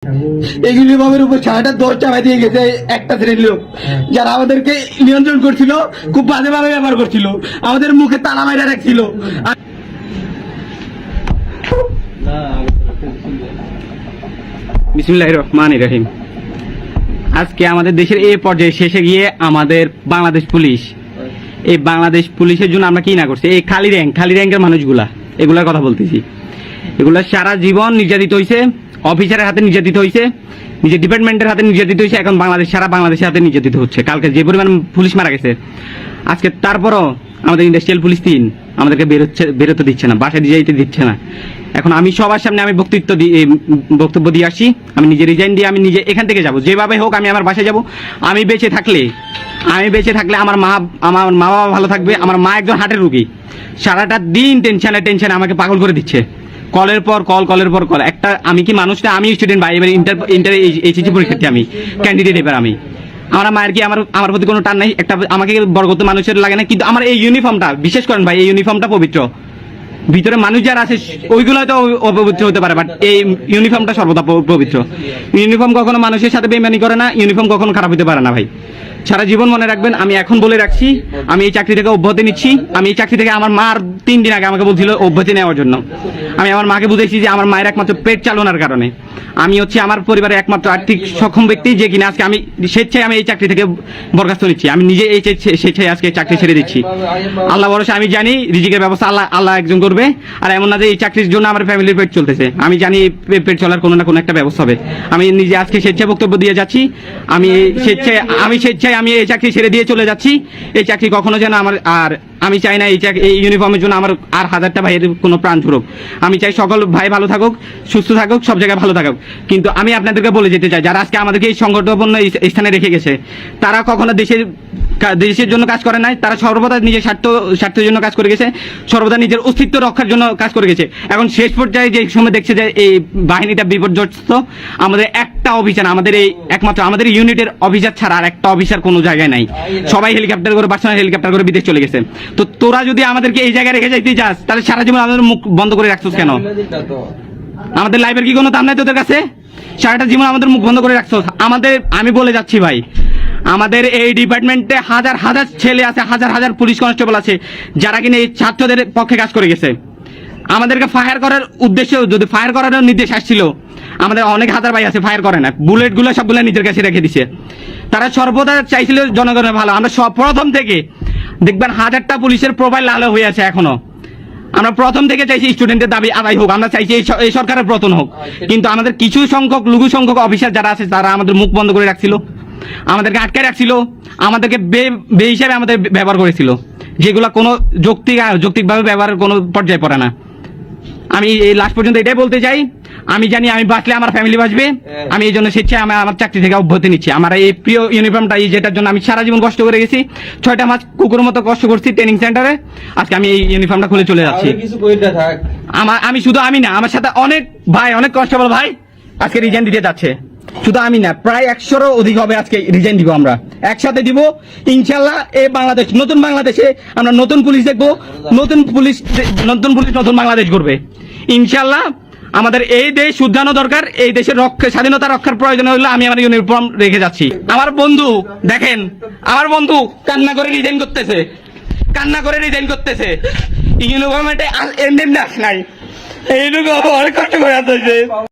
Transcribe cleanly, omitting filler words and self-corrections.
এই ইউনিফর্মের উপর সারাটা দোষ চাপাই দিয়ে গেছে একটা শ্রেণীর লোক, যারা আমাদেরকে নিয়ন্ত্রণ করছিল, খুব বাজেভাবে ব্যবহার করছিল, আমাদের মুখে তালা মাইরা রাখছিল। বিসমিল্লাহির রহমানির রহিম। আজকে আমাদের দেশের এই পর্যায়ে শেষে গিয়ে আমাদের বাংলাদেশ পুলিশ, এই বাংলাদেশ পুলিশের জন্য আমরা কি না করছি, এই খালি র্যাঙ্কের মানুষগুলা, এগুলার কথা বলতেছি। এগুলা সারা জীবন নির্যাতিত হয়েছে, অফিসারের হাতে নির্যাতিত হয়েছে, নিজের ডিপার্টমেন্টের হাতে নির্যাতিত হয়েছে, এখন সারা বাংলাদেশের হাতে নির্যাতিত হচ্ছে। কালকে যে পরিমাণ পুলিশ মারা গেছে, আজকে তারপরও আমাদের ইন্ডাস্ট্রিয়াল পুলিশ 3 আমাদেরকে বেরোতে দিচ্ছে না, বাসায় দিয়ে যেতে দিচ্ছে না। এখন আমি সবার সামনে আমি বক্তব্য দিয়ে আসছি, আমি নিজে রিজাইন দিয়ে আমি নিজে এখান থেকে যাব, যেভাবে হোক আমি আমার বাসায় যাব। আমি বেঁচে থাকলে আমার মা বাবা ভালো থাকবে। আমার মা একজন হার্টের রোগী, সারাটা দিন টেনশনে আমাকে পাগল করে দিচ্ছে, কলের পর কল। একটা আমি কি মানুষ না, আমি স্টুডেন্ট ভাই, এবার ইন্টার এইচএসসি পরীক্ষার্থী, আমি ক্যান্ডিডেট। এবার আমার মায়ের কি আমার প্রতি কোনো টান নাই, একটা আমাকে বড় করতে মানুষের লাগে না, কিন্তু আমার এই ইউনিফর্মটা, বিশেষ করেন ভাই, এই ইউনিফর্মটা পবিত্র। ভিতরে মানুষ যারা আছে ওইগুলো হয়তো অপবিত্র হতে পারে, বাট এই ইউনিফর্মটা সর্বদা পবিত্র। ইউনিফর্ম কখনো মানুষের সাথে বেইমানি করে না, ইউনিফর্ম কখনো খারাপ হতে পারে না ভাই। সারা জীবন মনে রাখবেন, আমি এখন বলে রাখছি, আমি এই চাকরি থেকে অব্যাহতি নিচ্ছি। আমি এই চাকরি থেকে, আমার মার 3 দিন আগে আমাকে বলছিল অব্যাহতি নেওয়ার জন্য। আমি আমার মাকে বুঝেছি যে আমার মায়ের একমাত্র পেট চালানোর কারণে আমি হচ্ছে আমার পরিবারের একমাত্র আর্থিক সক্ষম ব্যক্তি, যে কিনা আজকে আমি স্বেচ্ছায় আমি এই চাকরি থেকে বরখাস্ত নিচ্ছি। আমি নিজে এই স্বেচ্ছায় আজকে চাকরি ছেড়ে দিচ্ছি। আল্লাহ ভরসা, আমি জানি রিজিকের ব্যবস্থা আল্লাহ একজন করবে। আর এমন না যে এই চাকরির জন্য আমার ফ্যামিলির পেট চলতেছে, আমি জানি পেট চলার কোনো না কোনো একটা ব্যবস্থা হবে। আমি নিজে আজকে স্বেচ্ছায় বক্তব্য দিয়ে যাচ্ছি, আমি স্বেচ্ছায় আমি এই চাকরি ছেড়ে দিয়ে চলে যাচ্ছি। এই চাকরি কখনো যেন আমার, আর আমি চাই না এই ইউনিফর্মের জন্য আমার আর 1000টা ভাইয়ের কোনো প্রাণ ঝরুক। আমি চাই সকল ভাই ভালো থাকুক, সুস্থ থাকুক, সব জায়গায় ভালো থাকুক। কিন্তু আমি আপনাদেরকে বলে যেতে চাই, যারা আজকে আমাদেরকে এই সংকটপূর্ণ স্থানে রেখে গেছে, তারা কখনো দেশের জন্য কাজ করে নাই। তারা সর্বদা নিজের স্বার্থের জন্য কাজ করে গেছে, সর্বদা নিজের অস্তিত্ব রক্ষার জন্য কাজ করে গেছে। এখন শেষ পর্যায়ে যে সময় দেখছে যে এই বাহিনীটা বিপর্যস্ত, আমাদের একটা অফিসার, একমাত্র আমাদের ইউনিটের অফিসার ছাড়া আর একটা অফিসার কোনো জায়গায় নাই। সবাই হেলিকপ্টার করে, পার্সোনাল হেলিকপ্টার করে বিদেশ চলে গেছে। তো তোরা যদি আমাদেরকে এই জায়গায় রেখে যাইতে চাস, তাহলে সারা জীবন আমাদের মুখ বন্ধ করে রাখছিস কেন? আমাদের লাইফের কি কোনো দাম নাই তোদের কাছে? সারাটা জীবন আমাদের মুখ বন্ধ করে রাখছো। আমি বলে যাচ্ছি ভাই, আমাদের এই ডিপার্টমেন্টে হাজার ছেলে আছে, হাজার পুলিশ কনস্টেবল আছে, যারা কিনা এই ছাত্রদের পক্ষে কাজ করে গেছে। আমাদেরকে ফায়ার করার উদ্দেশ্যে, যদি ফায়ার করার নির্দেশ আসছিল, আমাদের অনেক হাজার ভাই আছে ফায়ার করে না, বুলেটগুলো সবগুলো নিজের কাছে রেখে দিছে। তারা সর্বদা চাইছিল জনগণের ভালো। আমরা প্রথম থেকে দেখবেন 1000টা পুলিশের প্রোফাইল লাল হয়ে আছে এখনো। আমরা প্রথম থেকে চাইছি স্টুডেন্টের দাবি আদায় হোক, আমরা চাইছি এই সরকারের পতন হোক। কিন্তু আমাদের কিছু লঘু সংখ্যক অফিসার যারা আছে, তারা আমাদের মুখ বন্ধ করে রাখছিল, আমাদেরকে আটকে রাখছিল, আমাদেরকে বে হিসাবে আমাদের ব্যবহার করেছিল, যেগুলো কোনো যৌক্তিকভাবে ব্যবহারের কোনো পর্যায়ে পড়ে না। আমি এই লাস্ট পর্যন্ত এটাই বলতে চাই, আমি জানি আমি বাঁচলে আমার ফ্যামিলি বাঁচবে। আমি এই জন্য স্বেচ্ছায় আমার চাকরি থেকে অব্যাহতি নিচ্ছি। আমার এই প্রিয় ইউনিফর্মটা, যেটার জন্য আমি সারা জীবন কষ্ট করে গেছি, 6টা মাস কুকুরের মতো কষ্ট করছি ট্রেনিং সেন্টারে, আজকে আমি এই ইউনিফর্মটা খুলে চলে যাচ্ছি। আমি শুধু আমি না, আমার সাথে অনেক ভাই, অনেক কনস্টেবল ভাই আজকে রিজাইন দিতে যাচ্ছে। শুধু আমি না, প্রায় 100-এরও অধিক হবে আজকে রিজাইন দিব। আমরা একসাথে দিব ইনশাল্লাহ। এই বাংলাদেশ, নতুন বাংলাদেশে আমরা নতুন পুলিশ দেখবো, নতুন পুলিশ নতুন বাংলাদেশ করবে ইনশাল্লাহ। আমাদের এই দেশ শুধরানো দরকার, এই দেশের স্বাধীনতা রক্ষার প্রয়োজন হলে আমি আমার ইউনিফর্ম রেখে যাচ্ছি। আমার বন্ধু দেখেন, আমার বন্ধু কান্না করে রিজাইন করতেছে, ইউনিফর্মে নাই, এইটুকু অনেক কষ্ট করে আসতেছে।